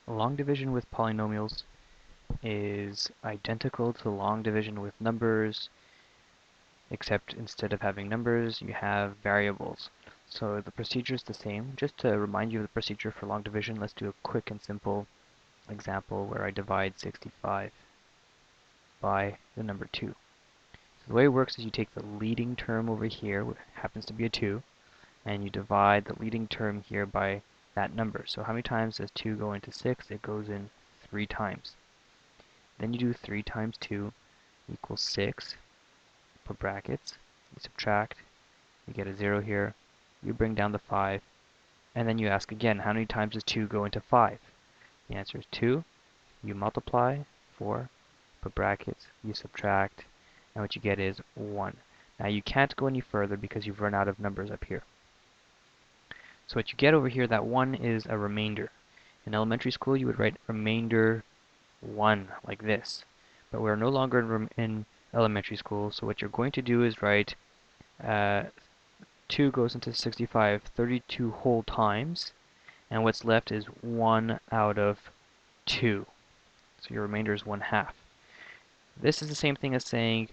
Long division with polynomials is identical to long division with numbers, except instead of having numbers, you have variables. So the procedure is the same. Just to remind you of the procedure for long division, let's do a quick and simple example where I divide 65 by the number 2. So the way it works is you take the leading term over here, which happens to be a 2, and you divide the leading term here by that number. So how many times does 2 go into 6? It goes in 3 times. Then you do 3 times 2 equals 6. Put brackets. You subtract. You get a 0 here. You bring down the 5. And then you ask again, how many times does 2 go into 5? The answer is 2. You multiply 4. Put brackets. You subtract. And what you get is 1. Now you can't go any further because you've run out of numbers up here. So what you get over here, that 1 is a remainder. In elementary school, you would write remainder 1 like this. But we're no longer in elementary school, so what you're going to do is write 2 goes into 65 32 whole times, and what's left is 1 out of 2. So your remainder is 1/2. This is the same thing as saying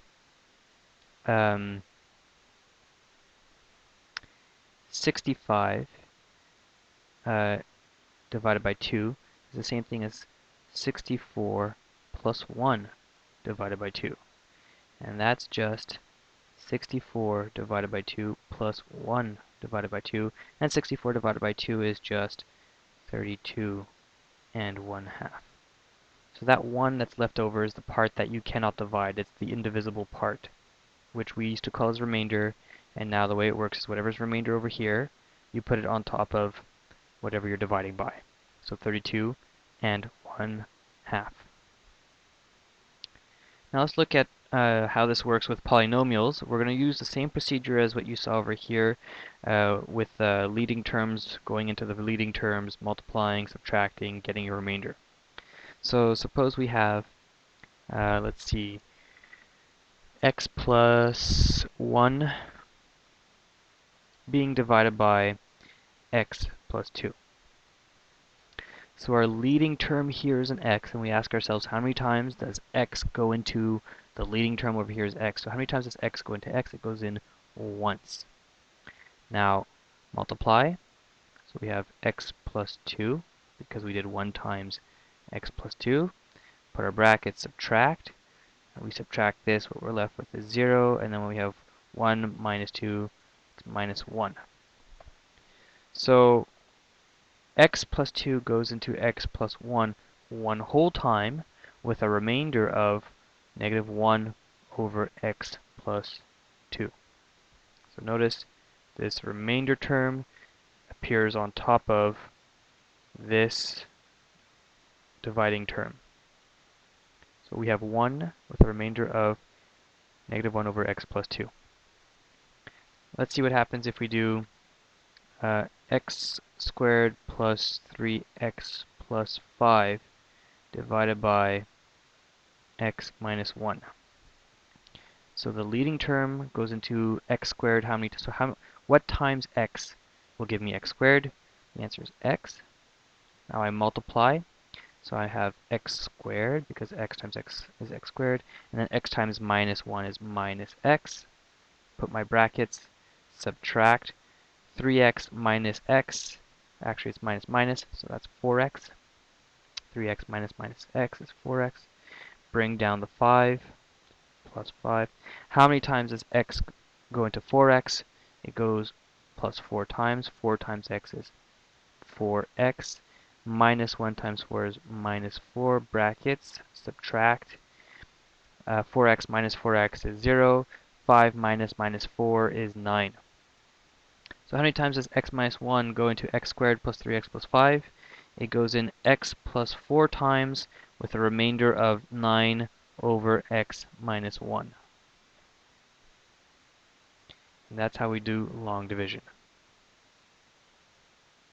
65 divided by 2 is the same thing as 64 plus 1 divided by 2. And that's just 64 divided by 2 plus 1 divided by 2. And 64 divided by 2 is just 32 and 1/2. So that 1 that's left over is the part that you cannot divide. It's the indivisible part, which we used to call as remainder. And now the way it works is whatever's remainder over here, you put it on top of whatever you're dividing by. So 32 and 1/2. Now let's look at how this works with polynomials. We're going to use the same procedure as what you saw over here with leading terms going into the leading terms, multiplying, subtracting, getting your remainder. So suppose we have, let's see, x plus 1 being divided by x plus 2. So our leading term here is an x, and we ask ourselves how many times does x go into the leading term over here is x. So how many times does x go into x? It goes in once. Now multiply. So we have x plus 2 because we did 1 times x plus 2. Put our brackets, subtract. And we subtract this, what we're left with is 0, and then when we have 1 minus 2, it's minus 1. So x plus 2 goes into x plus 1 one whole time with a remainder of negative 1 over x plus 2. So notice this remainder term appears on top of this dividing term. So we have 1 with a remainder of negative 1 over x plus 2. Let's see what happens if we do x squared plus 3x plus 5 divided by x minus 1. So the leading term goes into x squared. What times x will give me x squared? The answer is x. Now I multiply. So I have x squared because x times x is x squared. And then x times minus 1 is minus x. Put my brackets, subtract. 3x minus x, actually it's minus minus, so that's 4x. 3x minus minus x is 4x. Bring down the 5, plus 5. How many times does x go into 4x? It goes plus 4 times. 4 times x is 4x. Minus 1 times 4 is minus 4. Brackets, subtract. 4x minus 4x is 0. 5 minus minus 4 is 9. So how many times does x minus 1 go into x squared plus 3x plus 5? It goes in x plus 4 times with a remainder of 9 over x minus 1. And that's how we do long division.